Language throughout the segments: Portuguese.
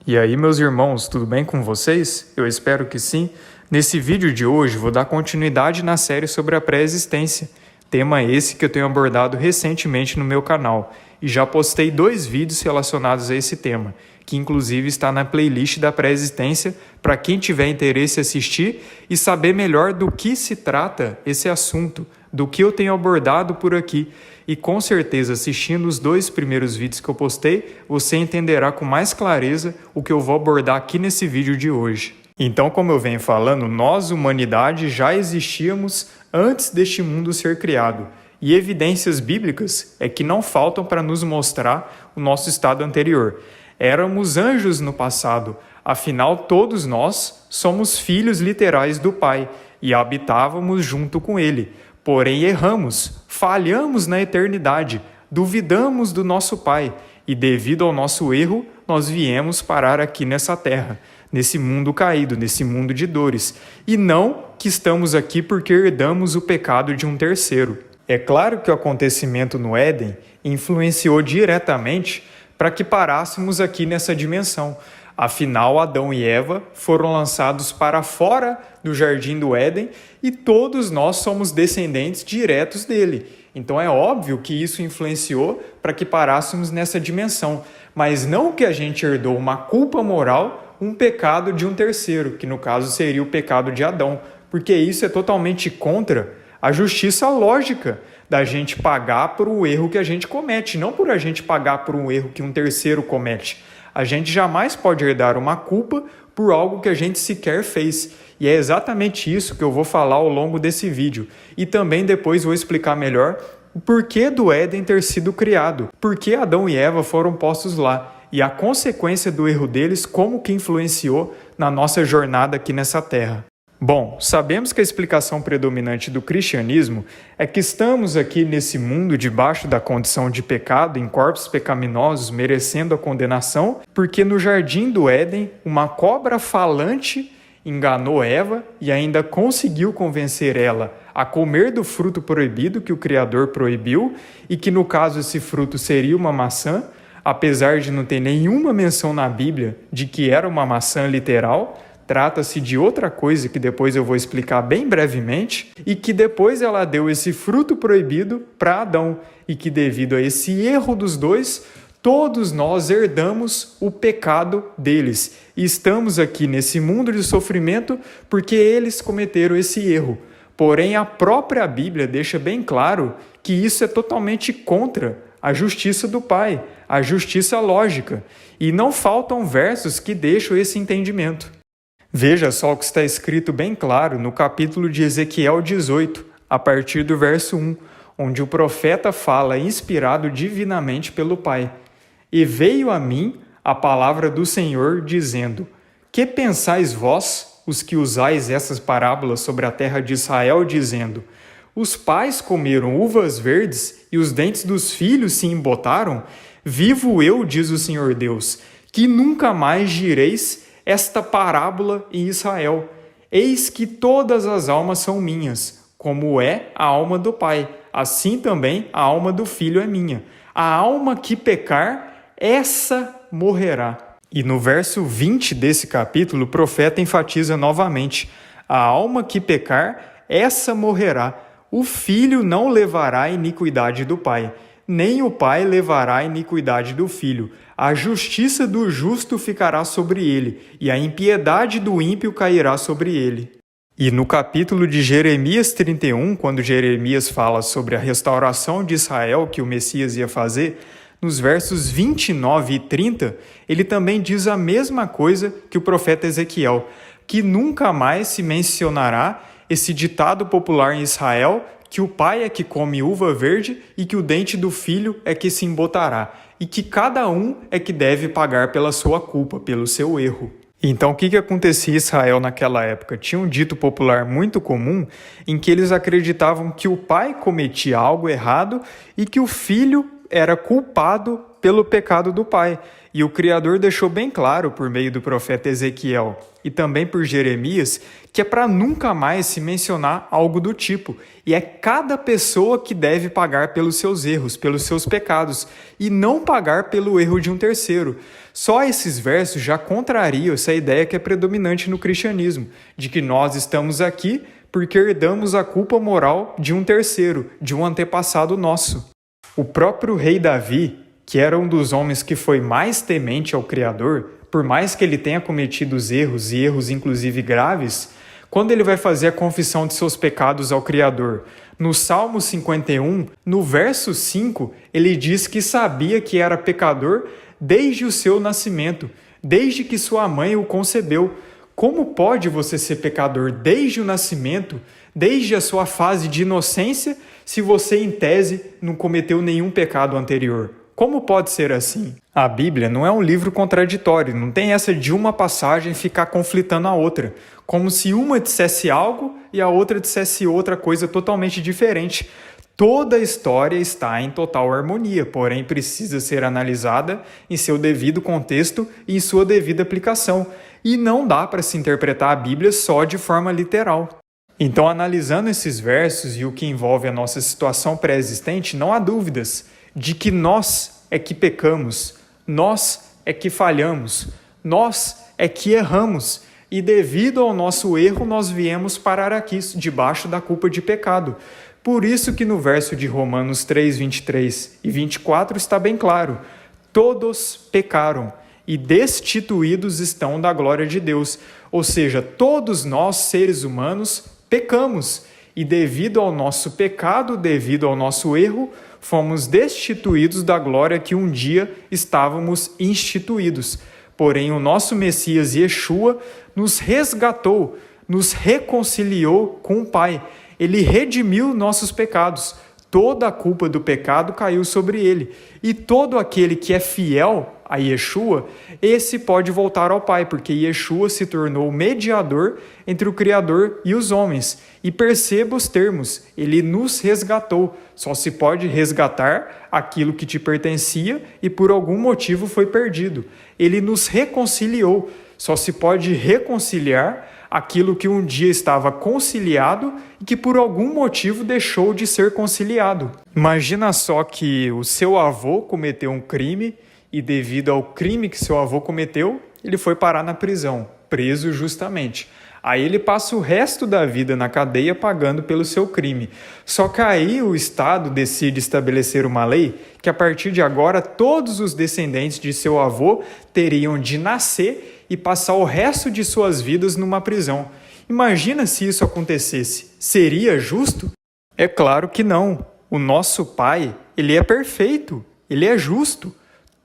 E aí, meus irmãos, tudo bem com vocês? Eu espero que sim. Nesse vídeo de hoje, vou dar continuidade na série sobre a pré-existência, tema esse que eu tenho abordado recentemente no meu canal, e já postei 2 vídeos relacionados a esse tema, que inclusive está na playlist da pré-existência, para quem tiver interesse em assistir e saber melhor do que se trata esse assunto, do que eu tenho abordado por aqui. E com certeza, assistindo os 2 primeiros vídeos que eu postei, você entenderá com mais clareza o que eu vou abordar aqui nesse vídeo de hoje. Então, como eu venho falando, nós, humanidade, já existíamos antes deste mundo ser criado. E evidências bíblicas é que não faltam para nos mostrar o nosso estado anterior. Éramos anjos no passado, afinal todos nós somos filhos literais do Pai e habitávamos junto com Ele. Porém erramos, falhamos na eternidade, duvidamos do nosso Pai e devido ao nosso erro nós viemos parar aqui nessa terra, nesse mundo caído, nesse mundo de dores. E não que estamos aqui porque herdamos o pecado de um terceiro. É claro que o acontecimento no Éden influenciou diretamente para que parássemos aqui nessa dimensão. Afinal, Adão e Eva foram lançados para fora do jardim do Éden e todos nós somos descendentes diretos dele. Então é óbvio que isso influenciou para que parássemos nessa dimensão, mas não que a gente herdou uma culpa moral, um pecado de um terceiro, que no caso seria o pecado de Adão, porque isso é totalmente contra a justiça lógica da gente pagar por um erro que a gente comete, não por a gente pagar por um erro que um terceiro comete. A gente jamais pode herdar uma culpa por algo que a gente sequer fez. E é exatamente isso que eu vou falar ao longo desse vídeo. E também depois vou explicar melhor o porquê do Éden ter sido criado, por que Adão e Eva foram postos lá e a consequência do erro deles, como que influenciou na nossa jornada aqui nessa terra. Bom, sabemos que a explicação predominante do cristianismo é que estamos aqui nesse mundo debaixo da condição de pecado, em corpos pecaminosos, merecendo a condenação, porque no jardim do Éden, uma cobra falante enganou Eva e ainda conseguiu convencer ela a comer do fruto proibido que o Criador proibiu, e que no caso esse fruto seria uma maçã, apesar de não ter nenhuma menção na Bíblia de que era uma maçã literal. Trata-se de outra coisa que depois eu vou explicar bem brevemente, e que depois ela deu esse fruto proibido para Adão, e que devido a esse erro dos dois, todos nós herdamos o pecado deles. E estamos aqui nesse mundo de sofrimento porque eles cometeram esse erro. Porém, a própria Bíblia deixa bem claro que isso é totalmente contra a justiça do Pai, a justiça lógica. E não faltam versos que deixam esse entendimento. Veja só o que está escrito bem claro no capítulo de Ezequiel 18, a partir do verso 1, onde o profeta fala inspirado divinamente pelo Pai. E veio a mim a palavra do Senhor, dizendo: Que pensais vós, os que usais essas parábolas sobre a terra de Israel, dizendo: Os pais comeram uvas verdes e os dentes dos filhos se embotaram? Vivo eu, diz o Senhor Deus, que nunca mais direis esta parábola em Israel. Eis que todas as almas são minhas, como é a alma do Pai, assim também a alma do Filho é minha. A alma que pecar, essa morrerá. E no verso 20 desse capítulo, o profeta enfatiza novamente: a alma que pecar, essa morrerá. O filho não levará a iniquidade do pai, nem o pai levará a iniquidade do filho. A justiça do justo ficará sobre ele, e a impiedade do ímpio cairá sobre ele. E no capítulo de Jeremias 31, quando Jeremias fala sobre a restauração de Israel que o Messias ia fazer, nos versos 29 e 30, ele também diz a mesma coisa que o profeta Ezequiel, que nunca mais se mencionará esse ditado popular em Israel, que o pai é que come uva verde e que o dente do filho é que se embotará, e que cada um é que deve pagar pela sua culpa, pelo seu erro. Então, o que acontecia em Israel naquela época? Tinha um dito popular muito comum em que eles acreditavam que o pai cometia algo errado e que o filho era culpado pelo pecado do pai. E o Criador deixou bem claro por meio do profeta Ezequiel e também por Jeremias que é para nunca mais se mencionar algo do tipo. E é cada pessoa que deve pagar pelos seus erros, pelos seus pecados, e não pagar pelo erro de um terceiro. Só esses versos já contrariam essa ideia que é predominante no cristianismo, de que nós estamos aqui porque herdamos a culpa moral de um terceiro, de um antepassado nosso. O próprio rei Davi, que era um dos homens que foi mais temente ao Criador, por mais que ele tenha cometido os erros, e erros inclusive graves, quando ele vai fazer a confissão de seus pecados ao Criador, no Salmo 51, no verso 5, ele diz que sabia que era pecador desde o seu nascimento, desde que sua mãe o concebeu. Como pode você ser pecador desde o nascimento, desde a sua fase de inocência, se você, em tese, não cometeu nenhum pecado anterior? Como pode ser assim? A Bíblia não é um livro contraditório, não tem essa de uma passagem ficar conflitando a outra, como se uma dissesse algo e a outra dissesse outra coisa totalmente diferente. Toda a história está em total harmonia, porém precisa ser analisada em seu devido contexto e em sua devida aplicação. E não dá para se interpretar a Bíblia só de forma literal. Então, analisando esses versos e o que envolve a nossa situação pré-existente, não há dúvidas de que nós é que pecamos, nós é que falhamos, nós é que erramos. E devido ao nosso erro, nós viemos parar aqui, debaixo da culpa de pecado. Por isso que no verso de Romanos 3, 23 e 24 está bem claro: todos pecaram e destituídos estão da glória de Deus. Ou seja, todos nós, seres humanos, pecamos. E devido ao nosso pecado, devido ao nosso erro, fomos destituídos da glória que um dia estávamos instituídos. Porém, o nosso Messias Yeshua nos resgatou, nos reconciliou com o Pai. Ele redimiu nossos pecados. Toda a culpa do pecado caiu sobre ele. E todo aquele que é fiel a Yeshua, esse pode voltar ao Pai, porque Yeshua se tornou mediador entre o Criador e os homens. E perceba os termos, ele nos resgatou. Só se pode resgatar aquilo que te pertencia e por algum motivo foi perdido. Ele nos reconciliou. Só se pode reconciliar aquilo que um dia estava conciliado e que por algum motivo deixou de ser conciliado. Imagina só que o seu avô cometeu um crime e devido ao crime que seu avô cometeu, ele foi parar na prisão, preso justamente. Aí ele passa o resto da vida na cadeia pagando pelo seu crime. Só que aí o Estado decide estabelecer uma lei que a partir de agora todos os descendentes de seu avô teriam de nascer e passar o resto de suas vidas numa prisão. Imagina se isso acontecesse. Seria justo? É claro que não. O nosso Pai, ele é perfeito, ele é justo.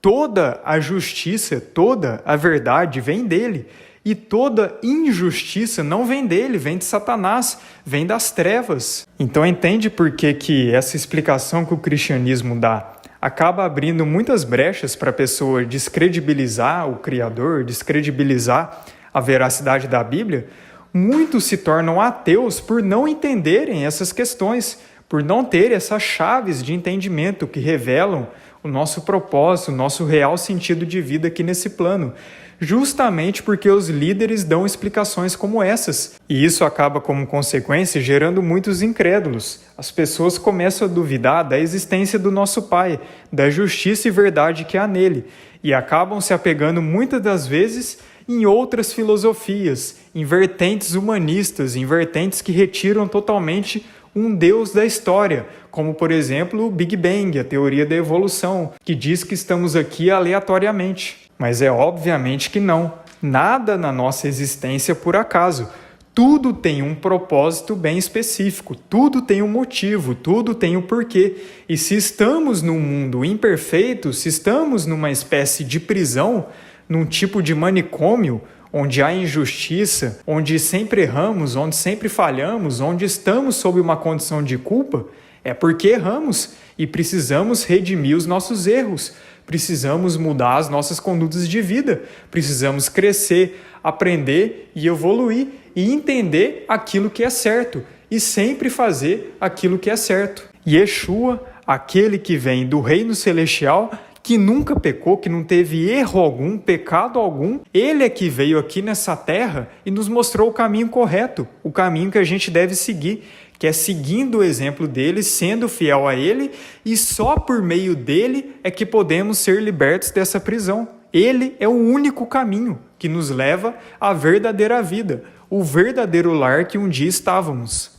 Toda a justiça, toda a verdade vem dele. E toda injustiça não vem dele, vem de Satanás, vem das trevas. Então entende por que essa explicação que o cristianismo dá acaba abrindo muitas brechas para a pessoa descredibilizar o Criador, descredibilizar a veracidade da Bíblia? Muitos se tornam ateus por não entenderem essas questões, por não ter essas chaves de entendimento que revelam o nosso propósito, o nosso real sentido de vida aqui nesse plano. Justamente porque os líderes dão explicações como essas. E isso acaba, como consequência, gerando muitos incrédulos. As pessoas começam a duvidar da existência do nosso Pai, da justiça e verdade que há nele, e acabam se apegando muitas das vezes em outras filosofias, em vertentes humanistas, em vertentes que retiram totalmente um Deus da história, como, por exemplo, o Big Bang, a teoria da evolução, que diz que estamos aqui aleatoriamente. Mas é obviamente que não. Nada na nossa existência é por acaso. Tudo tem um propósito bem específico, tudo tem um motivo, tudo tem um porquê. E se estamos num mundo imperfeito, se estamos numa espécie de prisão, num tipo de manicômio, onde há injustiça, onde sempre erramos, onde sempre falhamos, onde estamos sob uma condição de culpa, é porque erramos e precisamos redimir os nossos erros, precisamos mudar as nossas condutas de vida, precisamos crescer, aprender e evoluir e entender aquilo que é certo e sempre fazer aquilo que é certo. Yeshua, aquele que vem do reino celestial, que nunca pecou, que não teve erro algum, pecado algum. Ele é que veio aqui nessa terra e nos mostrou o caminho correto, o caminho que a gente deve seguir, que é seguindo o exemplo dele, sendo fiel a ele, e só por meio dele é que podemos ser libertos dessa prisão. Ele é o único caminho que nos leva à verdadeira vida, o verdadeiro lar que um dia estávamos.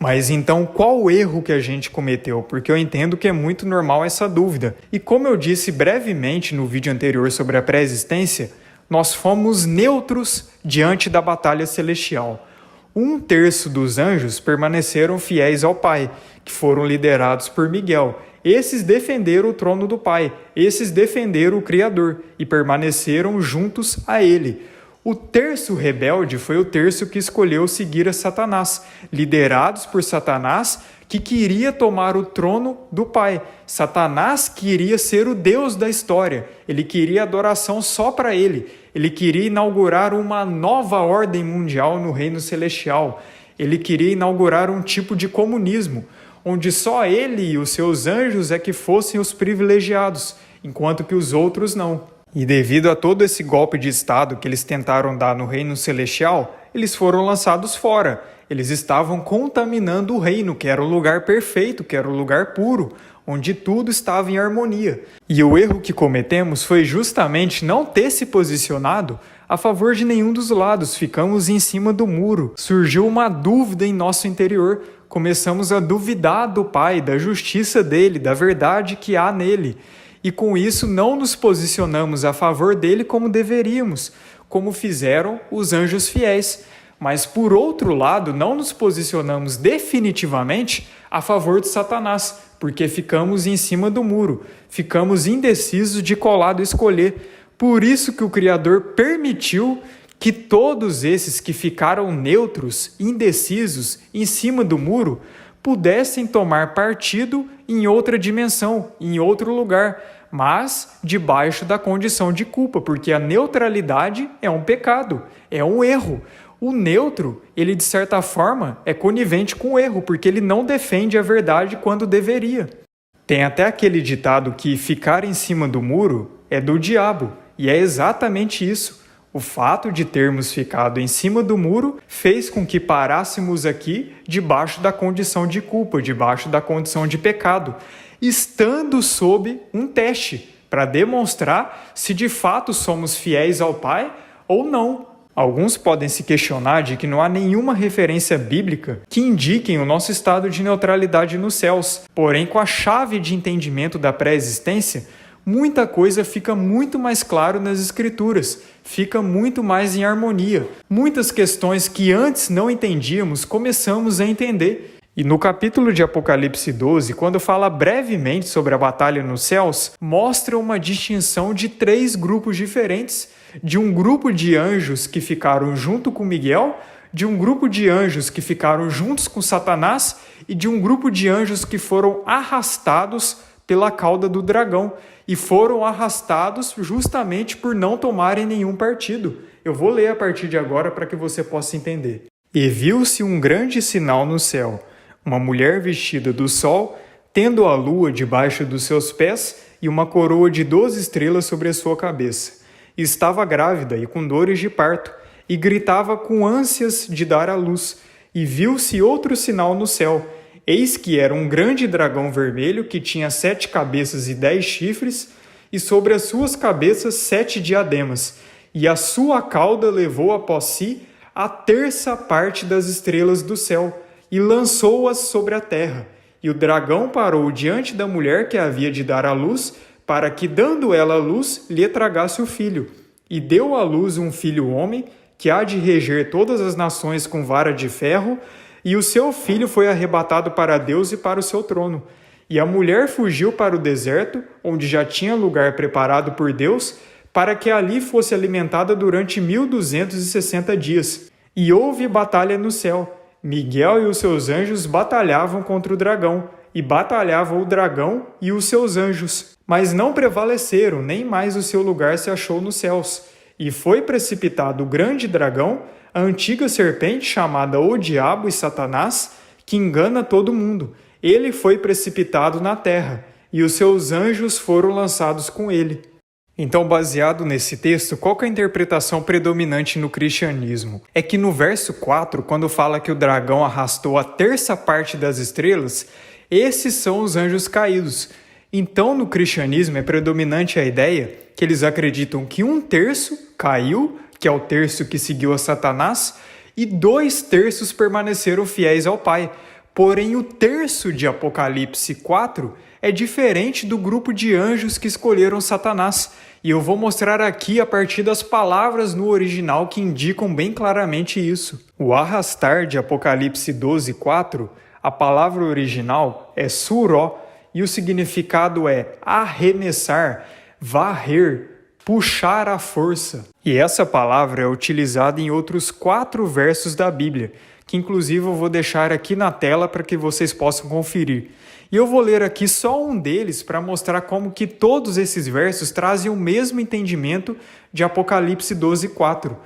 Mas então, qual o erro que a gente cometeu? Porque eu entendo que é muito normal essa dúvida. E como eu disse brevemente no vídeo anterior sobre a pré-existência, nós fomos neutros diante da batalha celestial. 1/3 dos anjos permaneceram fiéis ao Pai, que foram liderados por Miguel. Esses defenderam o trono do Pai, esses defenderam o Criador e permaneceram juntos a Ele. O 1/3 rebelde foi o 1/3 que escolheu seguir a Satanás, liderados por Satanás, que queria tomar o trono do Pai. Satanás queria ser o Deus da história, ele queria adoração só para ele. Ele queria inaugurar uma nova ordem mundial no reino celestial. Ele queria inaugurar um tipo de comunismo, onde só ele e os seus anjos é que fossem os privilegiados, enquanto que os outros não. E devido a todo esse golpe de Estado que eles tentaram dar no reino celestial, eles foram lançados fora. Eles estavam contaminando o reino, que era o lugar perfeito, que era o lugar puro, onde tudo estava em harmonia. E o erro que cometemos foi justamente não ter se posicionado a favor de nenhum dos lados. Ficamos em cima do muro. Surgiu uma dúvida em nosso interior. Começamos a duvidar do Pai, da justiça dele, da verdade que há nele. E com isso não nos posicionamos a favor dele como deveríamos, como fizeram os anjos fiéis. Mas, por outro lado, não nos posicionamos definitivamente a favor de Satanás, porque ficamos em cima do muro, ficamos indecisos de qual lado escolher. Por isso que o Criador permitiu que todos esses que ficaram neutros, indecisos, em cima do muro, pudessem tomar partido em outra dimensão, em outro lugar, mas debaixo da condição de culpa, porque a neutralidade é um pecado, é um erro. O neutro, ele de certa forma é conivente com o erro, porque ele não defende a verdade quando deveria. Tem até aquele ditado que ficar em cima do muro é do diabo, e é exatamente isso. O fato de termos ficado em cima do muro fez com que parássemos aqui debaixo da condição de culpa, debaixo da condição de pecado, estando sob um teste para demonstrar se de fato somos fiéis ao Pai ou não. Alguns podem se questionar de que não há nenhuma referência bíblica que indiquem o nosso estado de neutralidade nos céus. Porém, com a chave de entendimento da pré-existência, muita coisa fica muito mais claro nas Escrituras, fica muito mais em harmonia. Muitas questões que antes não entendíamos, começamos a entender. E no capítulo de Apocalipse 12, quando fala brevemente sobre a batalha nos céus, mostra uma distinção de 3 grupos diferentes, de um grupo de anjos que ficaram junto com Miguel, de um grupo de anjos que ficaram juntos com Satanás e de um grupo de anjos que foram arrastados pela cauda do dragão e foram arrastados justamente por não tomarem nenhum partido. Eu vou ler a partir de agora para que você possa entender. E viu-se um grande sinal no céu, uma mulher vestida do sol, tendo a lua debaixo dos seus pés e uma coroa de 12 estrelas sobre a sua cabeça. Estava grávida e com dores de parto, e gritava com ânsias de dar à luz. E viu-se outro sinal no céu. Eis que era um grande dragão vermelho que tinha 7 cabeças e 10 chifres, e sobre as suas cabeças 7 diademas. E a sua cauda levou após si a 1/3 parte das estrelas do céu, e lançou-as sobre a terra. E o dragão parou diante da mulher que havia de dar à luz, para que, dando ela a luz, lhe tragasse o filho. E deu à luz um filho homem, que há de reger todas as nações com vara de ferro, e o seu filho foi arrebatado para Deus e para o seu trono. E a mulher fugiu para o deserto, onde já tinha lugar preparado por Deus, para que ali fosse alimentada durante 1260 dias. E houve batalha no céu. Miguel e os seus anjos batalhavam contra o dragão, e batalhava o dragão e os seus anjos. Mas não prevaleceram, nem mais o seu lugar se achou nos céus. E foi precipitado o grande dragão, a antiga serpente chamada o Diabo e Satanás, que engana todo mundo. Ele foi precipitado na terra. e os seus anjos foram lançados com ele. Então, baseado nesse texto, qual que é a interpretação predominante no cristianismo? É que no verso 4, quando fala que o dragão arrastou a terça parte das estrelas, esses são os anjos caídos. Então, no cristianismo é predominante a ideia que eles acreditam que 1/3 caiu, que é o terço que seguiu a Satanás, e 2/3 permaneceram fiéis ao Pai. Porém, o terço de Apocalipse 4 é diferente do grupo de anjos que escolheram Satanás. E eu vou mostrar aqui a partir das palavras no original que indicam bem claramente isso. O arrastar de Apocalipse 12:4, a palavra original é suró, e o significado é arremessar, varrer, puxar à força. E essa palavra é utilizada em outros 4 versos da Bíblia, que inclusive eu vou deixar aqui na tela para que vocês possam conferir. E eu vou ler aqui só um deles para mostrar como que todos esses versos trazem o mesmo entendimento de Apocalipse 12:4,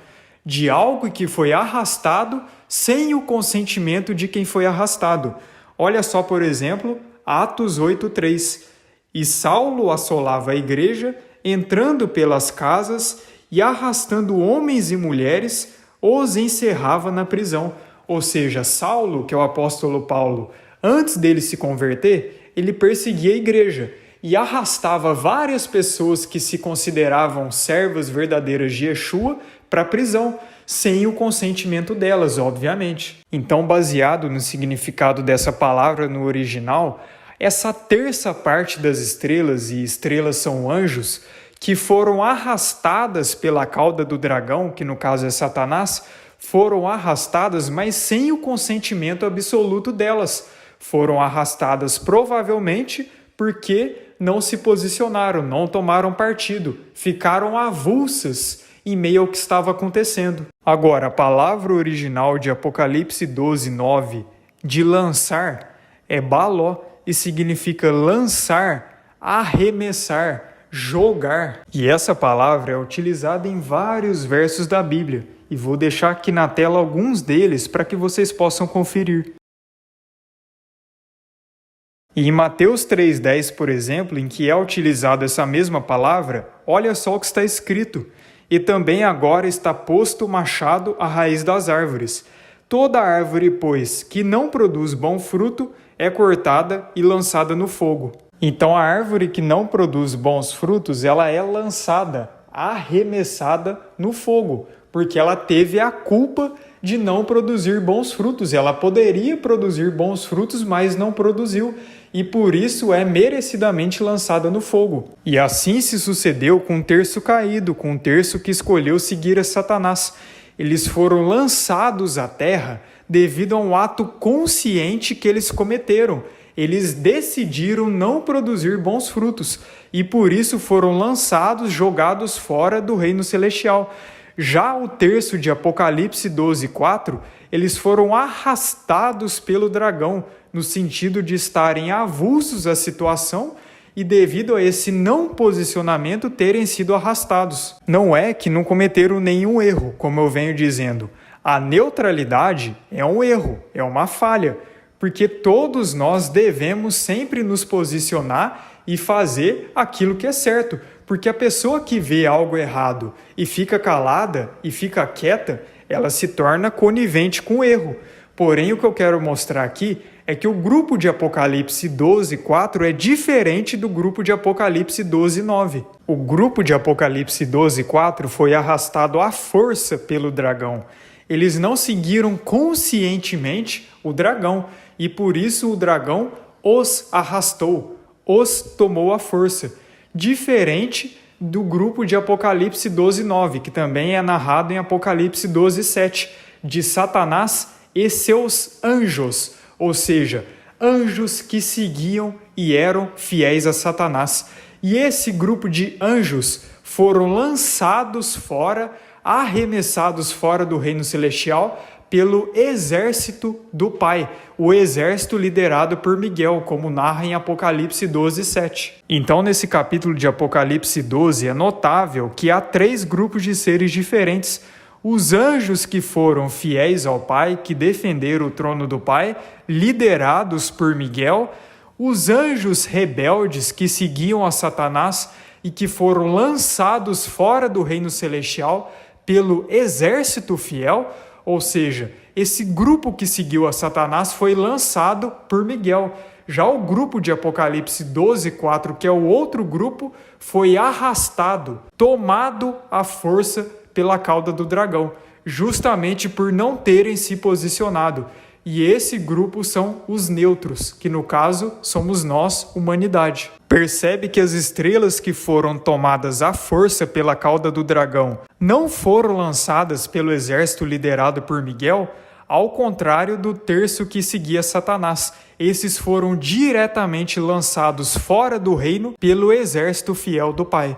de algo que foi arrastado sem o consentimento de quem foi arrastado. Olha só, por exemplo, Atos 8:3. E Saulo assolava a igreja, entrando pelas casas e arrastando homens e mulheres, os encerrava na prisão. Ou seja, Saulo, que é o apóstolo Paulo, antes dele se converter, ele perseguia a igreja e arrastava várias pessoas que se consideravam servas verdadeiras de Yeshua para a prisão, sem o consentimento delas, obviamente. Então, baseado no significado dessa palavra no original, essa terça parte das estrelas, e estrelas são anjos, que foram arrastadas pela cauda do dragão, que no caso é Satanás, foram arrastadas, mas sem o consentimento absoluto delas. Foram arrastadas provavelmente porque não se posicionaram, não tomaram partido, ficaram avulsas em meio ao que estava acontecendo. Agora, a palavra original de Apocalipse 12:9, de lançar, é baló e significa lançar, arremessar, jogar. E essa palavra é utilizada em vários versos da Bíblia, e vou deixar aqui na tela alguns deles para que vocês possam conferir. E em Mateus 3:10, por exemplo, em que é utilizada essa mesma palavra, olha só o que está escrito: e também agora está posto o machado à raiz das árvores. Toda árvore, pois, que não produz bom fruto, é cortada e lançada no fogo. Então a árvore que não produz bons frutos, ela é lançada, arremessada no fogo, porque ela teve a culpa de não produzir bons frutos. Ela poderia produzir bons frutos, mas não produziu, e por isso é merecidamente lançada no fogo. E assim se sucedeu com o terço caído, com o terço que escolheu seguir a Satanás. Eles foram lançados à terra devido a um ato consciente que eles cometeram. Eles decidiram não produzir bons frutos e por isso foram lançados, jogados fora do reino celestial. Já o terço de Apocalipse 12:4, eles foram arrastados pelo dragão, no sentido de estarem avulsos à situação e devido a esse não posicionamento terem sido arrastados. Não é que não cometeram nenhum erro, como eu venho dizendo. A neutralidade é um erro, é uma falha, porque todos nós devemos sempre nos posicionar e fazer aquilo que é certo, porque a pessoa que vê algo errado e fica calada e fica quieta, ela se torna conivente com o erro. Porém, o que eu quero mostrar aqui é que o grupo de Apocalipse 12:4 é diferente do grupo de Apocalipse 12:9. O grupo de Apocalipse 12:4 foi arrastado à força pelo dragão. Eles não seguiram conscientemente o dragão e por isso o dragão os arrastou, os tomou à força. Diferente do grupo de Apocalipse 12:9, que também é narrado em Apocalipse 12:7, de Satanás e seus anjos, ou seja, anjos que seguiam e eram fiéis a Satanás. E esse grupo de anjos foram lançados fora, arremessados fora do reino celestial pelo exército do Pai, o exército liderado por Miguel, como narra em Apocalipse 12:7. Então, nesse capítulo de Apocalipse 12, é notável que há 3 grupos de seres diferentes. Os anjos que foram fiéis ao Pai, que defenderam o trono do Pai, liderados por Miguel, Os anjos rebeldes que seguiam a Satanás e que foram lançados fora do reino celestial pelo exército fiel, ou seja, esse grupo que seguiu a Satanás foi lançado por Miguel. Já o grupo de Apocalipse 12:4, que é o outro grupo, foi arrastado, tomado à força pela cauda do dragão, justamente por não terem se posicionado. E esse grupo são os neutros, que no caso somos nós, humanidade. Percebe que as estrelas que foram tomadas à força pela cauda do dragão não foram lançadas pelo exército liderado por Miguel, ao contrário do terço que seguia Satanás. Esses foram diretamente lançados fora do reino pelo exército fiel do Pai.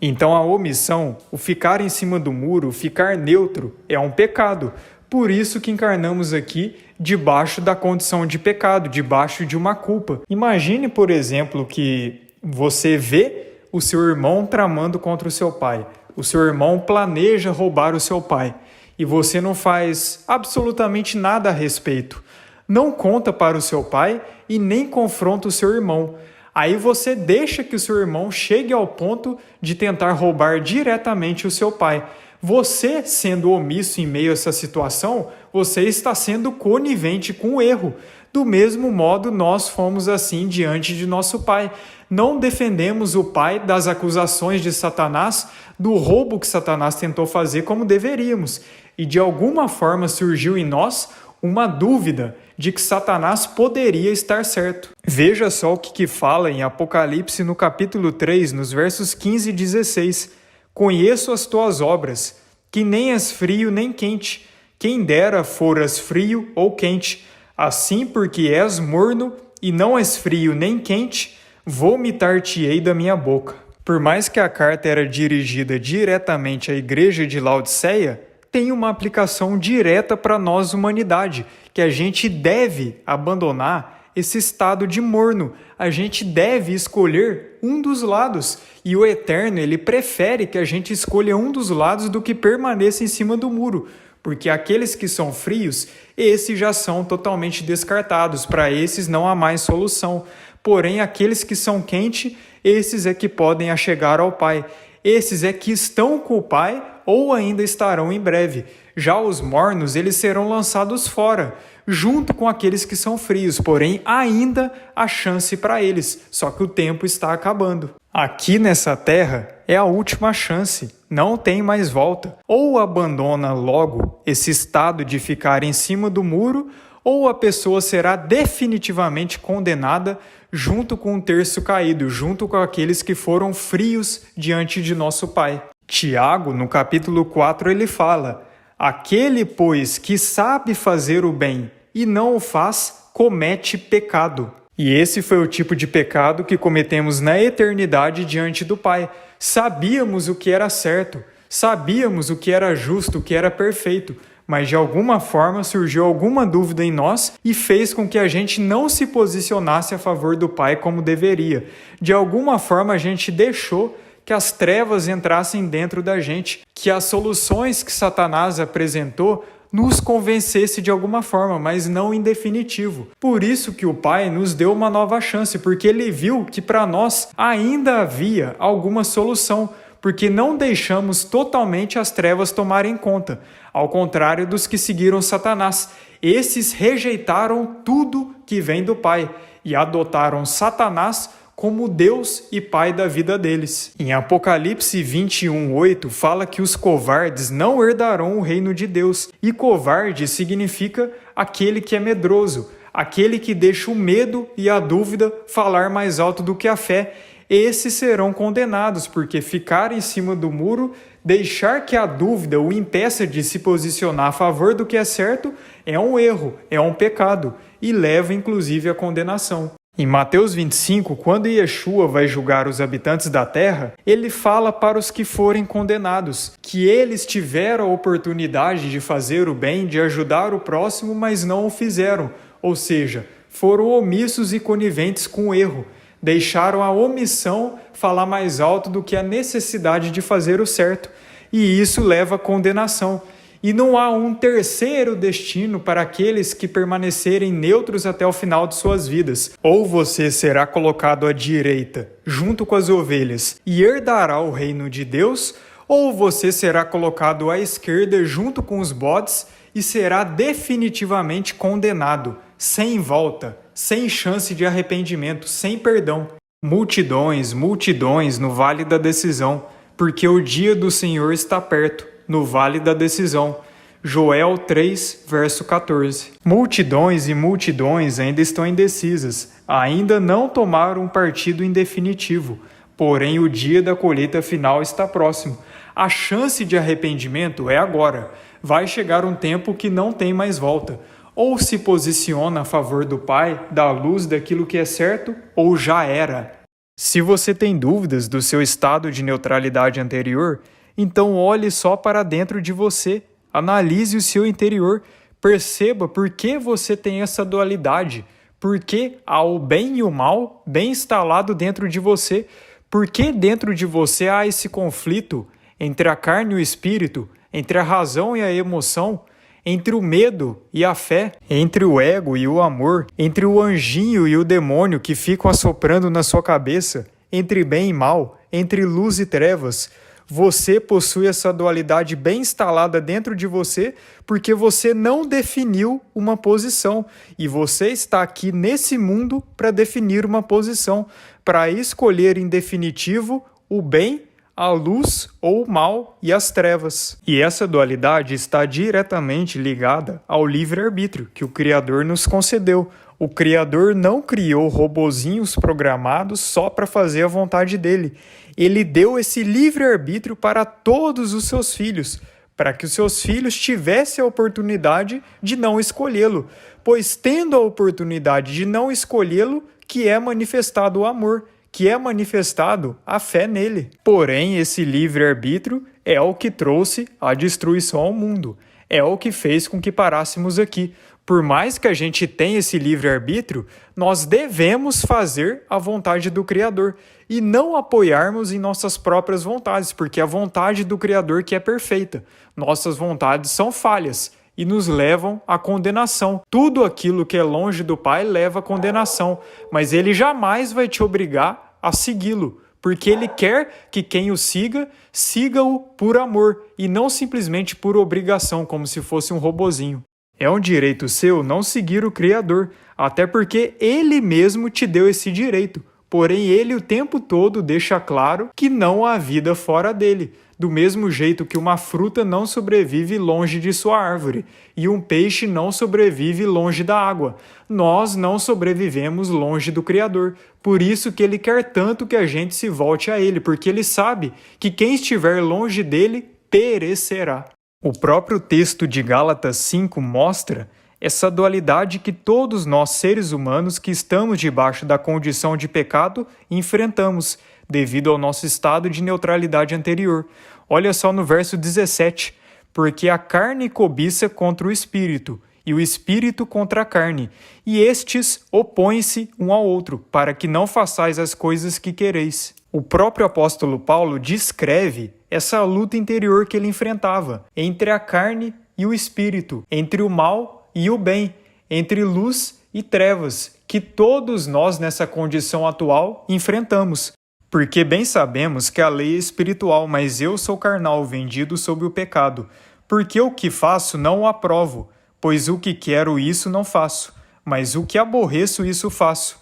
Então a omissão, o ficar em cima do muro, o ficar neutro, é um pecado. Por isso que encarnamos aqui debaixo da condição de pecado, debaixo de uma culpa. Imagine, por exemplo, que você vê o seu irmão tramando contra o seu pai. O seu irmão planeja roubar o seu pai. E você não faz absolutamente nada a respeito. Não conta para o seu pai e nem confronta o seu irmão. Aí você deixa que o seu irmão chegue ao ponto de tentar roubar diretamente o seu pai. Você, sendo omisso em meio a essa situação, você está sendo conivente com o erro. Do mesmo modo, nós fomos assim diante de nosso Pai. Não defendemos o Pai das acusações de Satanás, do roubo que Satanás tentou fazer como deveríamos. E de alguma forma surgiu em nós uma dúvida de que Satanás poderia estar certo. Veja só o que fala em Apocalipse no capítulo 3, nos versos 15 e 16. Conheço as tuas obras, que nem és frio nem quente. Quem dera foras frio ou quente. Assim, porque és morno e não és frio nem quente, vomitar-te-ei da minha boca. Por mais que a carta era dirigida diretamente à igreja de Laodiceia, tem uma aplicação direta para nós, humanidade, que a gente deve abandonar esse estado de morno. A gente deve escolher um dos lados. E o Eterno, ele prefere que a gente escolha um dos lados do que permaneça em cima do muro. Porque aqueles que são frios, esses já são totalmente descartados. Para esses não há mais solução. Porém, aqueles que são quentes, esses é que podem achegar ao Pai. Esses é que estão com o Pai ou ainda estarão em breve. Já os mornos, eles serão lançados fora, junto com aqueles que são frios, porém ainda há chance para eles, só que o tempo está acabando. Aqui nessa terra é a última chance, não tem mais volta. Ou abandona logo esse estado de ficar em cima do muro, ou a pessoa será definitivamente condenada junto com o terço caído, junto com aqueles que foram frios diante de nosso Pai. Tiago, no capítulo 4, ele fala: aquele, pois, que sabe fazer o bem e não o faz, comete pecado. E esse foi o tipo de pecado que cometemos na eternidade diante do Pai. Sabíamos o que era certo, sabíamos o que era justo, o que era perfeito, mas de alguma forma surgiu alguma dúvida em nós e fez com que a gente não se posicionasse a favor do Pai como deveria. De alguma forma a gente deixou que as trevas entrassem dentro da gente, que as soluções que Satanás apresentou nos convencesse de alguma forma, mas não em definitivo. Por isso que o Pai nos deu uma nova chance, porque Ele viu que para nós ainda havia alguma solução, porque não deixamos totalmente as trevas tomarem conta, ao contrário dos que seguiram Satanás. Esses rejeitaram tudo que vem do Pai e adotaram Satanás como Deus e Pai da vida deles. Em Apocalipse 21:8 fala que os covardes não herdarão o reino de Deus. E covarde significa aquele que é medroso, aquele que deixa o medo e a dúvida falar mais alto do que a fé. Esses serão condenados, porque ficar em cima do muro, deixar que a dúvida o impeça de se posicionar a favor do que é certo, é um erro, é um pecado, e leva inclusive à condenação. Em Mateus 25, quando Yeshua vai julgar os habitantes da terra, ele fala para os que forem condenados, que eles tiveram a oportunidade de fazer o bem, de ajudar o próximo, mas não o fizeram, ou seja, foram omissos e coniventes com o erro, deixaram a omissão falar mais alto do que a necessidade de fazer o certo, e isso leva à condenação. e não há um terceiro destino para aqueles que permanecerem neutros até o final de suas vidas. Ou você será colocado à direita, junto com as ovelhas, e herdará o reino de Deus, ou você será colocado à esquerda, junto com os bodes, e será definitivamente condenado, sem volta, sem chance de arrependimento, sem perdão. Multidões, multidões no vale da decisão, porque o dia do Senhor está perto, no vale da decisão. Joel 3, verso 14. Multidões e multidões ainda estão indecisas, ainda não tomaram um partido em definitivo, porém o dia da colheita final está próximo. A chance de arrependimento é agora. Vai chegar um tempo que não tem mais volta. Ou se posiciona a favor do Pai, da luz daquilo que é certo, ou já era. Se você tem dúvidas do seu estado de neutralidade anterior, então olhe só para dentro de você, analise o seu interior, perceba por que você tem essa dualidade, por que há o bem e o mal bem instalado dentro de você, por que dentro de você há esse conflito entre a carne e o espírito, entre a razão e a emoção, entre o medo e a fé, entre o ego e o amor, entre o anjinho e o demônio que ficam assoprando na sua cabeça, entre bem e mal, entre luz e trevas. Você possui essa dualidade bem instalada dentro de você porque você não definiu uma posição e você está aqui nesse mundo para definir uma posição, para escolher em definitivo o bem, a luz ou o mal e as trevas. E essa dualidade está diretamente ligada ao livre-arbítrio que o Criador nos concedeu. O Criador não criou robozinhos programados só para fazer a vontade dele. Ele deu esse livre-arbítrio para todos os seus filhos, para que os seus filhos tivessem a oportunidade de não escolhê-lo, pois tendo a oportunidade de não escolhê-lo, que é manifestado o amor, que é manifestado a fé nele. Porém, esse livre-arbítrio é o que trouxe a destruição ao mundo, é o que fez com que parássemos aqui. Por mais que a gente tenha esse livre-arbítrio, nós devemos fazer a vontade do Criador e não apoiarmos em nossas próprias vontades, porque a vontade do Criador que é perfeita. Nossas vontades são falhas e nos levam à condenação. Tudo aquilo que é longe do Pai leva à condenação, mas Ele jamais vai te obrigar a segui-lo, porque Ele quer que quem o siga, siga-o por amor e não simplesmente por obrigação, como se fosse um robozinho. É um direito seu não seguir o Criador, até porque Ele mesmo te deu esse direito. Porém, Ele o tempo todo deixa claro que não há vida fora dele, do mesmo jeito que uma fruta não sobrevive longe de sua árvore e um peixe não sobrevive longe da água. Nós não sobrevivemos longe do Criador. Por isso que Ele quer tanto que a gente se volte a Ele, porque Ele sabe que quem estiver longe dele perecerá. O próprio texto de Gálatas 5 mostra essa dualidade que todos nós, seres humanos, que estamos debaixo da condição de pecado, enfrentamos, devido ao nosso estado de neutralidade anterior. Olha só no verso 17, porque a carne cobiça contra o espírito, e o espírito contra a carne, e estes opõem-se um ao outro, para que não façais as coisas que quereis. O próprio apóstolo Paulo descreve essa luta interior que ele enfrentava, entre a carne e o espírito, entre o mal e o bem, entre luz e trevas, que todos nós nessa condição atual enfrentamos. Porque bem sabemos que a lei é espiritual, mas eu sou carnal, vendido sob o pecado. Porque o que faço não o aprovo, pois o que quero isso não faço, mas o que aborreço isso faço.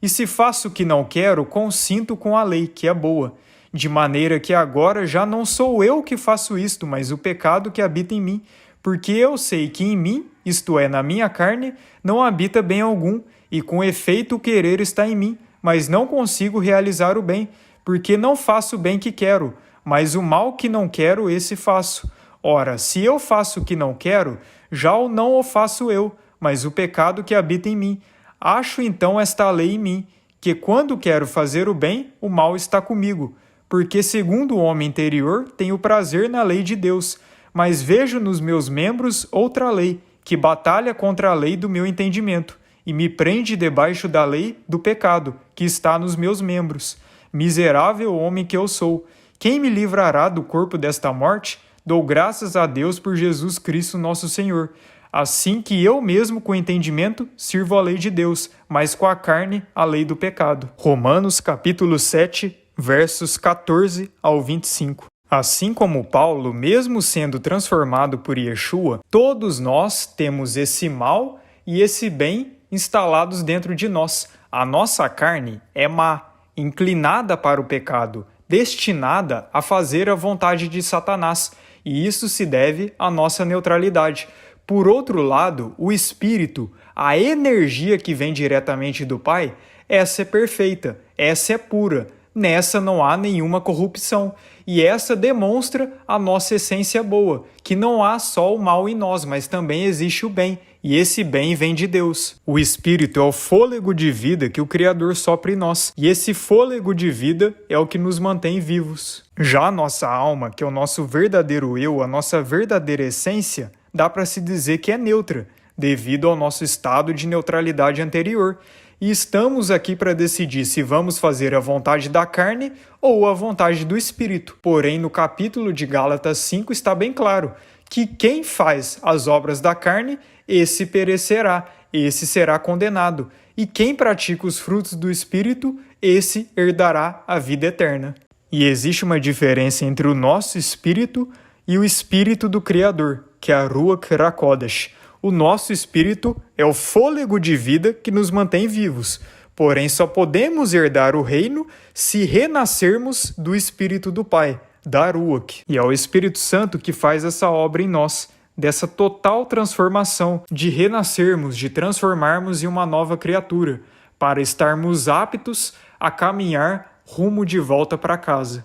E se faço o que não quero, consinto com a lei, que é boa. De maneira que agora já não sou eu que faço isto, mas o pecado que habita em mim. Porque eu sei que em mim, isto é, na minha carne, não habita bem algum, e com efeito o querer está em mim, mas não consigo realizar o bem, porque não faço o bem que quero, mas o mal que não quero, esse faço. Ora, se eu faço o que não quero, já o não o faço eu, mas o pecado que habita em mim. Acho então esta lei em mim, que quando quero fazer o bem, o mal está comigo, porque segundo o homem interior, tenho prazer na lei de Deus, mas vejo nos meus membros outra lei, que batalha contra a lei do meu entendimento, e me prende debaixo da lei do pecado, que está nos meus membros. Miserável homem que eu sou! Quem me livrará do corpo desta morte? Dou graças a Deus por Jesus Cristo nosso Senhor. Assim que eu mesmo com entendimento sirvo a lei de Deus, mas com a carne a lei do pecado. Romanos capítulo 7, versos 14 ao 25. Assim como Paulo, mesmo sendo transformado por Yeshua, todos nós temos esse mal e esse bem instalados dentro de nós. A nossa carne é má, inclinada para o pecado, destinada a fazer a vontade de Satanás, e isso se deve à nossa neutralidade. Por outro lado, o Espírito, a energia que vem diretamente do Pai, essa é perfeita, essa é pura, nessa não há nenhuma corrupção. E essa demonstra a nossa essência boa, que não há só o mal em nós, mas também existe o bem, e esse bem vem de Deus. O Espírito é o fôlego de vida que o Criador sopra em nós, e esse fôlego de vida é o que nos mantém vivos. Já a nossa alma, que é o nosso verdadeiro eu, a nossa verdadeira essência, dá para se dizer que é neutra, devido ao nosso estado de neutralidade anterior. E estamos aqui para decidir se vamos fazer a vontade da carne ou a vontade do Espírito. Porém, no capítulo de Gálatas 5 está bem claro que quem faz as obras da carne, esse perecerá, esse será condenado. E quem pratica os frutos do Espírito, esse herdará a vida eterna. E existe uma diferença entre o nosso espírito e o espírito do Criador, que é a Ruach HaKodesh. O nosso espírito é o fôlego de vida que nos mantém vivos, porém só podemos herdar o reino se renascermos do Espírito do Pai, da Ruach. E é o Espírito Santo que faz essa obra em nós, dessa total transformação, de renascermos, de transformarmos em uma nova criatura, para estarmos aptos a caminhar rumo de volta para casa.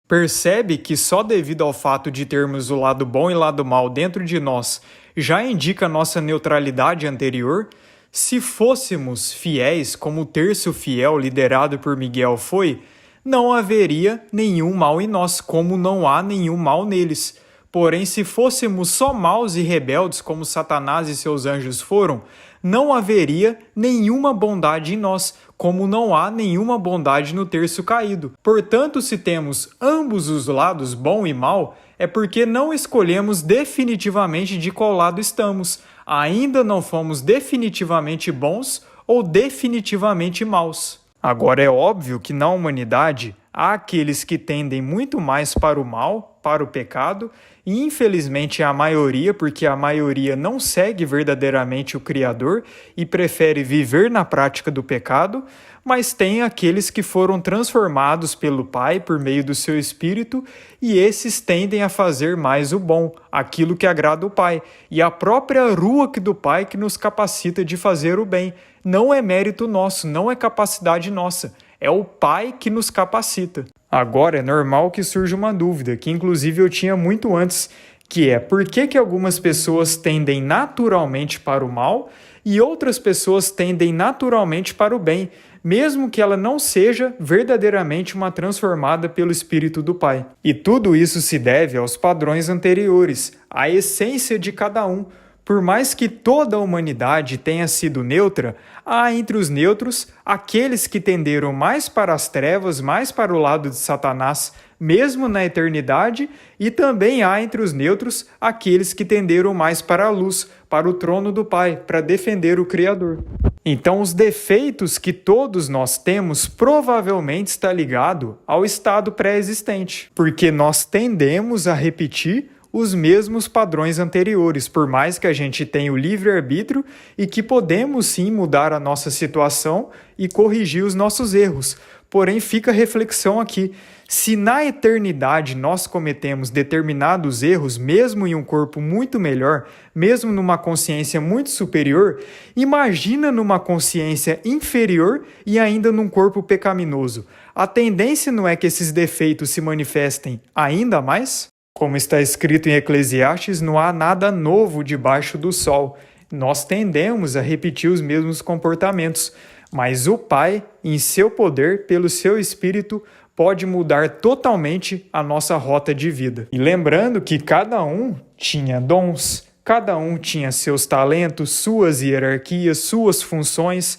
Percebe que só devido ao fato de termos o lado bom e o lado mal dentro de nós já indica nossa neutralidade anterior? Se fôssemos fiéis, como o terço fiel liderado por Miguel foi, não haveria nenhum mal em nós, como não há nenhum mal neles. Porém, se fôssemos só maus e rebeldes, como Satanás e seus anjos foram, não haveria nenhuma bondade em nós, como não há nenhuma bondade no terço caído. Portanto, se temos ambos os lados, bom e mal, é porque não escolhemos definitivamente de qual lado estamos. Ainda não fomos definitivamente bons ou definitivamente maus. Agora é óbvio que na humanidade há aqueles que tendem muito mais para o mal, para o pecado, e infelizmente é a maioria, porque a maioria não segue verdadeiramente o Criador e prefere viver na prática do pecado, mas tem aqueles que foram transformados pelo Pai por meio do seu Espírito, e esses tendem a fazer mais o bom, aquilo que agrada o Pai, e a própria Ruach do Pai que nos capacita de fazer o bem. Não é mérito nosso, não é capacidade nossa, é o Pai que nos capacita. Agora é normal que surja uma dúvida, que inclusive eu tinha muito antes, que é por que algumas pessoas tendem naturalmente para o mal e outras pessoas tendem naturalmente para o bem, mesmo que ela não seja verdadeiramente uma transformada pelo Espírito do Pai. E tudo isso se deve aos padrões anteriores, à essência de cada um. Por mais que toda a humanidade tenha sido neutra, há entre os neutros aqueles que tenderam mais para as trevas, mais para o lado de Satanás, mesmo na eternidade, e também há entre os neutros aqueles que tenderam mais para a luz, para o trono do Pai, para defender o Criador. Então, os defeitos que todos nós temos provavelmente está ligado ao estado pré-existente, porque nós tendemos a repetir os mesmos padrões anteriores, por mais que a gente tenha o livre-arbítrio e que podemos sim mudar a nossa situação e corrigir os nossos erros. Porém, fica a reflexão aqui. Se na eternidade nós cometemos determinados erros, mesmo em um corpo muito melhor, mesmo numa consciência muito superior, imagina numa consciência inferior e ainda num corpo pecaminoso. A tendência não é que esses defeitos se manifestem ainda mais? Como está escrito em Eclesiastes, não há nada novo debaixo do sol. Nós tendemos a repetir os mesmos comportamentos, mas o Pai, em seu poder, pelo seu Espírito, pode mudar totalmente a nossa rota de vida. E lembrando que cada um tinha dons, cada um tinha seus talentos, suas hierarquias, suas funções,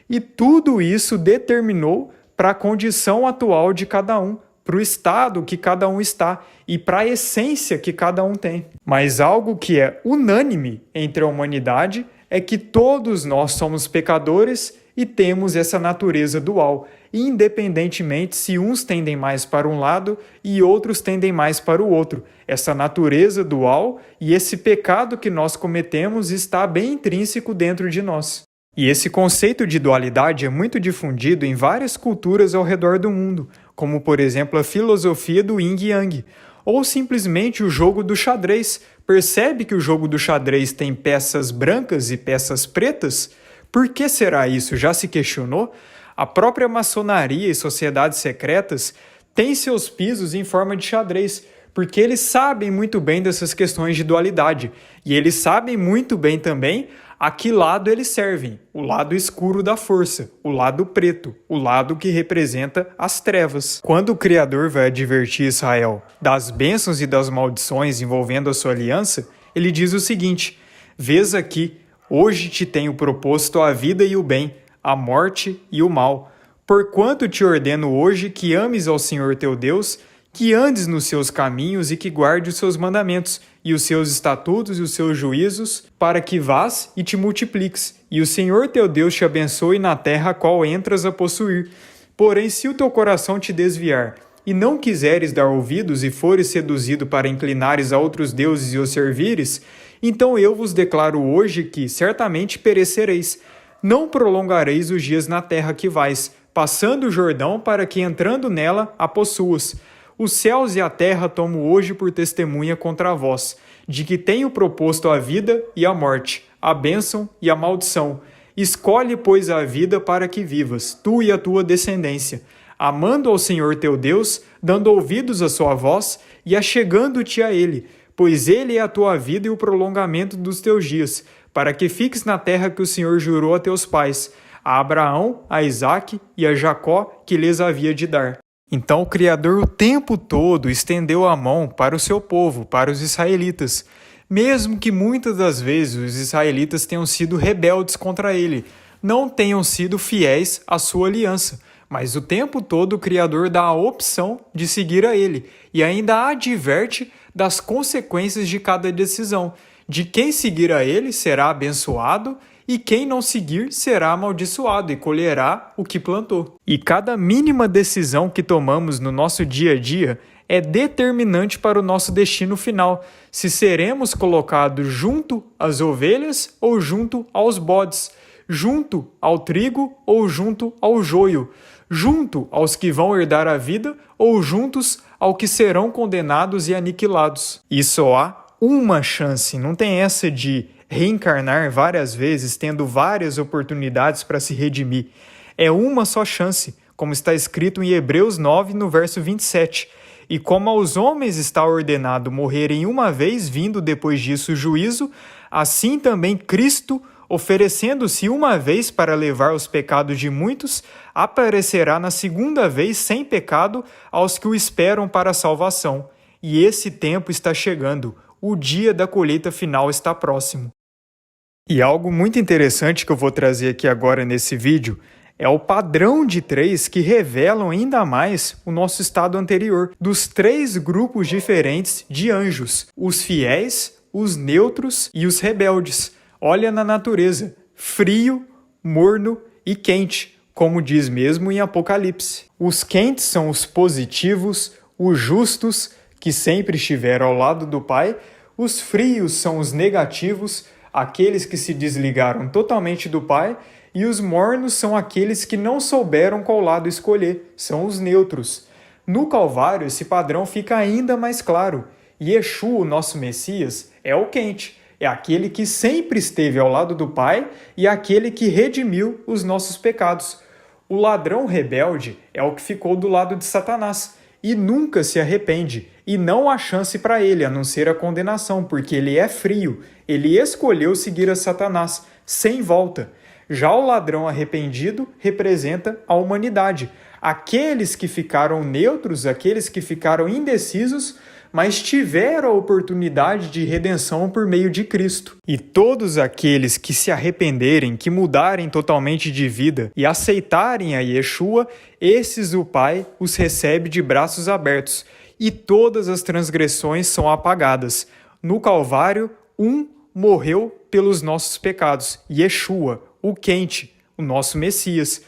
e tudo isso determinou para a condição atual de cada um, para o estado que cada um está e para a essência que cada um tem. Mas algo que é unânime entre a humanidade é que todos nós somos pecadores e temos essa natureza dual, independentemente se uns tendem mais para um lado e outros tendem mais para o outro. Essa natureza dual e esse pecado que nós cometemos está bem intrínseco dentro de nós. E esse conceito de dualidade é muito difundido em várias culturas ao redor do mundo, como por exemplo a filosofia do Yin e Yang, ou simplesmente o jogo do xadrez. Percebe que o jogo do xadrez tem peças brancas e peças pretas? Por que será isso? Já se questionou? A própria maçonaria e sociedades secretas têm seus pisos em forma de xadrez, porque eles sabem muito bem dessas questões de dualidade. E eles sabem muito bem também a que lado eles servem: o lado escuro da força, o lado preto, o lado que representa as trevas. Quando o Criador vai advertir Israel das bênçãos e das maldições envolvendo a sua aliança, ele diz o seguinte: vês aqui, hoje te tenho proposto a vida e o bem, a morte e o mal. Porquanto te ordeno hoje que ames ao Senhor teu Deus, que andes nos seus caminhos e que guarde os seus mandamentos, e os seus estatutos e os seus juízos, para que vás e te multipliques, e o Senhor teu Deus te abençoe na terra a qual entras a possuir. Porém, se o teu coração te desviar, e não quiseres dar ouvidos e fores seduzido para inclinares a outros deuses e os servires, então eu vos declaro hoje que certamente perecereis. Não prolongareis os dias na terra que vais, passando o Jordão para que entrando nela a possuas. Os céus e a terra tomo hoje por testemunha contra vós, de que tenho proposto a vida e a morte, a bênção e a maldição. Escolhe, pois, a vida para que vivas, tu e a tua descendência, amando ao Senhor teu Deus, dando ouvidos à sua voz e achegando-te a Ele, pois Ele é a tua vida e o prolongamento dos teus dias, para que fiques na terra que o Senhor jurou a teus pais, a Abraão, a Isaque e a Jacó, que lhes havia de dar. Então o Criador o tempo todo estendeu a mão para o seu povo, para os israelitas, mesmo que muitas das vezes os israelitas tenham sido rebeldes contra ele, não tenham sido fiéis à sua aliança, mas o tempo todo o Criador dá a opção de seguir a ele e ainda adverte das consequências de cada decisão, de quem seguir a ele será abençoado e quem não seguir será amaldiçoado e colherá o que plantou. E cada mínima decisão que tomamos no nosso dia a dia é determinante para o nosso destino final, se seremos colocados junto às ovelhas ou junto aos bodes, junto ao trigo ou junto ao joio, junto aos que vão herdar a vida ou juntos aos que serão condenados e aniquilados. E só há uma chance, não tem essa de reencarnar várias vezes, tendo várias oportunidades para se redimir. É uma só chance, como está escrito em Hebreus 9, no verso 27. E como aos homens está ordenado morrerem uma vez, vindo depois disso o juízo, assim também Cristo, oferecendo-se uma vez para levar os pecados de muitos, aparecerá na segunda vez sem pecado aos que o esperam para a salvação. E esse tempo está chegando, o dia da colheita final está próximo. E algo muito interessante que eu vou trazer aqui agora nesse vídeo é o padrão de três que revelam ainda mais o nosso estado anterior, dos três grupos diferentes de anjos, os fiéis, os neutros e os rebeldes. Olha na natureza, frio, morno e quente, como diz mesmo em Apocalipse. Os quentes são os positivos, os justos, que sempre estiveram ao lado do Pai, os frios são os negativos, aqueles que se desligaram totalmente do Pai, e os mornos são aqueles que não souberam qual lado escolher, são os neutros. No Calvário, esse padrão fica ainda mais claro. Yeshua, o nosso Messias, é o quente, é aquele que sempre esteve ao lado do Pai e aquele que redimiu os nossos pecados. O ladrão rebelde é o que ficou do lado de Satanás e nunca se arrepende, e não há chance para ele a não ser a condenação, porque ele é frio, ele escolheu seguir a Satanás, sem volta. Já o ladrão arrependido representa a humanidade. Aqueles que ficaram neutros, aqueles que ficaram indecisos, mas tiveram a oportunidade de redenção por meio de Cristo. E todos aqueles que se arrependerem, que mudarem totalmente de vida e aceitarem a Yeshua, esses o Pai os recebe de braços abertos, e todas as transgressões são apagadas. No Calvário, morreu pelos nossos pecados, Yeshua, o quente, o nosso Messias.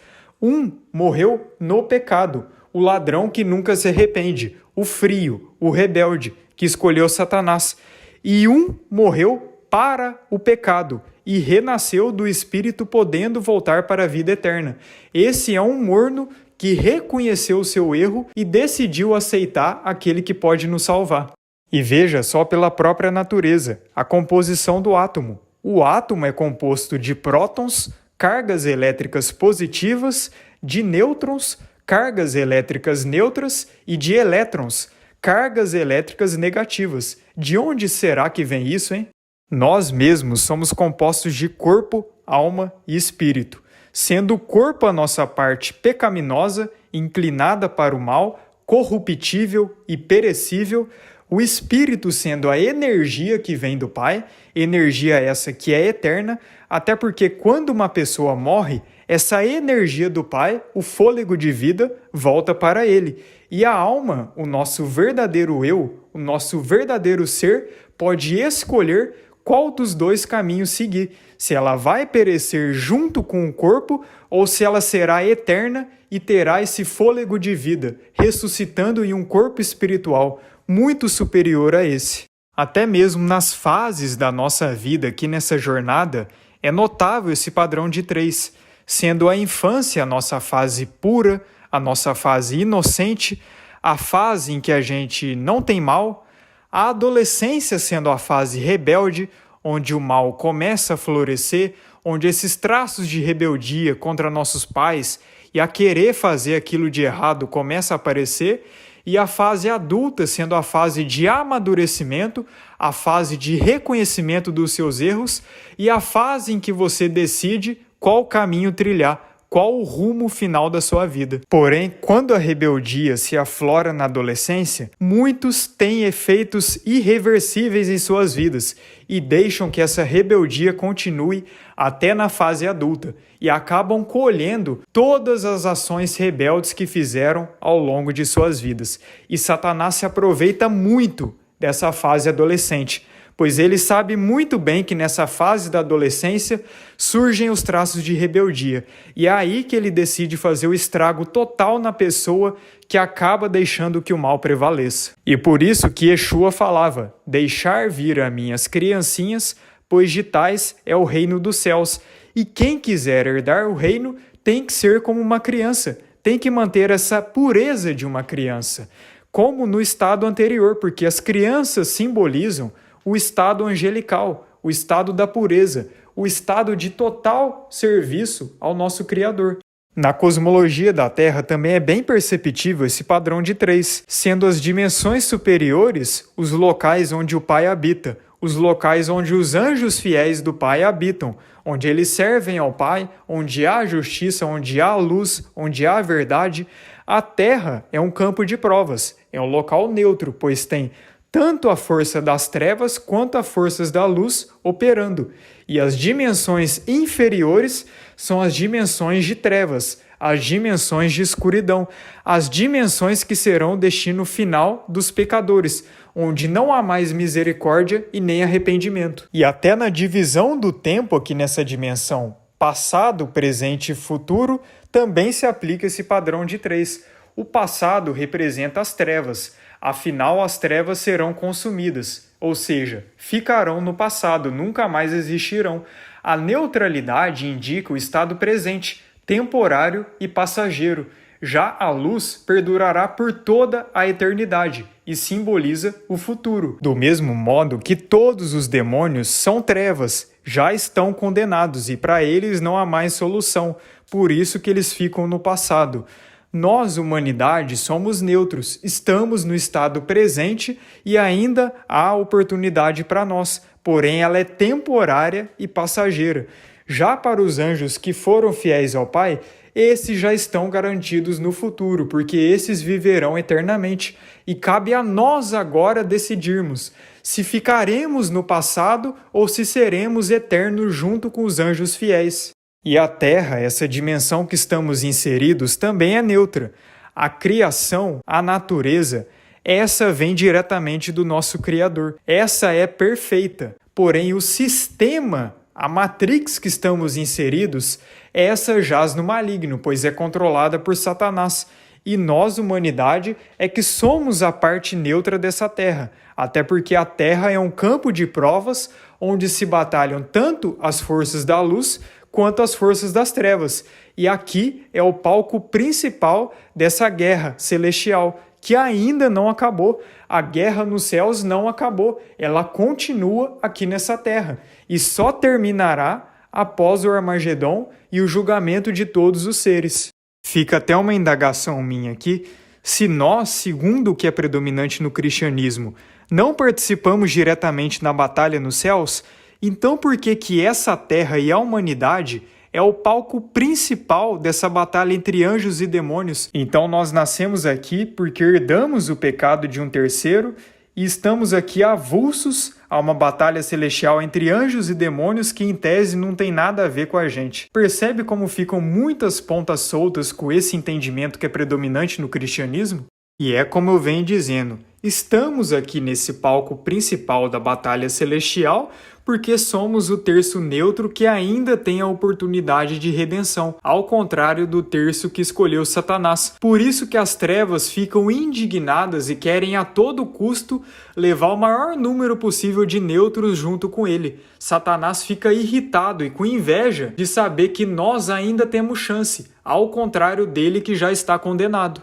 Morreu no pecado, o ladrão que nunca se arrepende, o frio, o rebelde, que escolheu Satanás. E morreu para o pecado e renasceu do Espírito, podendo voltar para a vida eterna. Esse é um morno que reconheceu o seu erro e decidiu aceitar aquele que pode nos salvar. E veja só pela própria natureza, a composição do átomo. O átomo é composto de prótons, cargas elétricas positivas, de nêutrons, cargas elétricas neutras, e de elétrons, cargas elétricas negativas. De onde será que vem isso, hein? Nós mesmos somos compostos de corpo, alma e espírito, sendo o corpo a nossa parte pecaminosa, inclinada para o mal, corruptível e perecível, o espírito sendo a energia que vem do Pai, energia essa que é eterna, até porque quando uma pessoa morre, essa energia do Pai, o fôlego de vida, volta para ele. E a alma, o nosso verdadeiro eu, o nosso verdadeiro ser, pode escolher qual dos dois caminhos seguir, se ela vai perecer junto com o corpo ou se ela será eterna e terá esse fôlego de vida, ressuscitando em um corpo espiritual muito superior a esse. Até mesmo nas fases da nossa vida aqui nessa jornada, é notável esse padrão de 3, sendo a infância a nossa fase pura, a nossa fase inocente, a fase em que a gente não tem mal, a adolescência sendo a fase rebelde, onde o mal começa a florescer, onde esses traços de rebeldia contra nossos pais e a querer fazer aquilo de errado começa a aparecer, e a fase adulta sendo a fase de amadurecimento, a fase de reconhecimento dos seus erros e a fase em que você decide qual caminho trilhar, qual o rumo final da sua vida. Porém, quando a rebeldia se aflora na adolescência, muitos têm efeitos irreversíveis em suas vidas e deixam que essa rebeldia continue até na fase adulta e acabam colhendo todas as ações rebeldes que fizeram ao longo de suas vidas. E Satanás se aproveita muito dessa fase adolescente, pois ele sabe muito bem que nessa fase da adolescência surgem os traços de rebeldia, e é aí que ele decide fazer o estrago total na pessoa, que acaba deixando que o mal prevaleça. E por isso que Yeshua falava: deixar vir a minhas criancinhas, pois de tais é o reino dos céus. E quem quiser herdar o reino tem que ser como uma criança, tem que manter essa pureza de uma criança, como no estado anterior, porque as crianças simbolizam o estado angelical, o estado da pureza, o estado de total serviço ao nosso Criador. Na cosmologia da Terra também é bem perceptível esse padrão de 3, sendo as dimensões superiores os locais onde o Pai habita, os locais onde os anjos fiéis do Pai habitam, onde eles servem ao Pai, onde há justiça, onde há luz, onde há verdade. A Terra é um campo de provas, é um local neutro, pois tem tanto a força das trevas quanto as forças da luz operando. E as dimensões inferiores são as dimensões de trevas, as dimensões de escuridão, as dimensões que serão o destino final dos pecadores, onde não há mais misericórdia e nem arrependimento. E até na divisão do tempo aqui nessa dimensão, passado, presente e futuro, também se aplica esse padrão de 3. O passado representa as trevas, afinal as trevas serão consumidas, ou seja, ficarão no passado, nunca mais existirão. A neutralidade indica o estado presente, temporário e passageiro. Já a luz perdurará por toda a eternidade e simboliza o futuro. Do mesmo modo que todos os demônios são trevas, já estão condenados e para eles não há mais solução, por isso que eles ficam no passado. Nós, humanidade, somos neutros, estamos no estado presente e ainda há oportunidade para nós, porém ela é temporária e passageira. Já para os anjos que foram fiéis ao Pai, esses já estão garantidos no futuro, porque esses viverão eternamente. E cabe a nós agora decidirmos se ficaremos no passado ou se seremos eternos junto com os anjos fiéis. E a Terra, essa dimensão que estamos inseridos, também é neutra. A criação, a natureza, essa vem diretamente do nosso Criador. Essa é perfeita. Porém, o sistema, a matrix que estamos inseridos, essa jaz no maligno, pois é controlada por Satanás. E nós, humanidade, é que somos a parte neutra dessa Terra. Até porque a Terra é um campo de provas onde se batalham tanto as forças da luz quanto as forças das trevas. E aqui é o palco principal dessa guerra celestial, que ainda não acabou. A guerra nos céus não acabou, ela continua aqui nessa terra e só terminará após o Armagedon e o julgamento de todos os seres. Fica até uma indagação minha aqui, se nós, segundo o que é predominante no cristianismo, não participamos diretamente na batalha nos céus, então por que essa terra e a humanidade é o palco principal dessa batalha entre anjos e demônios? Então nós nascemos aqui porque herdamos o pecado de um terceiro e estamos aqui avulsos a uma batalha celestial entre anjos e demônios que em tese não tem nada a ver com a gente. Percebe como ficam muitas pontas soltas com esse entendimento que é predominante no cristianismo? E é como eu venho dizendo, estamos aqui nesse palco principal da batalha celestial porque somos o terço neutro que ainda tem a oportunidade de redenção, ao contrário do terço que escolheu Satanás. Por isso que as trevas ficam indignadas e querem a todo custo levar o maior número possível de neutros junto com ele. Satanás fica irritado e com inveja de saber que nós ainda temos chance, ao contrário dele que já está condenado.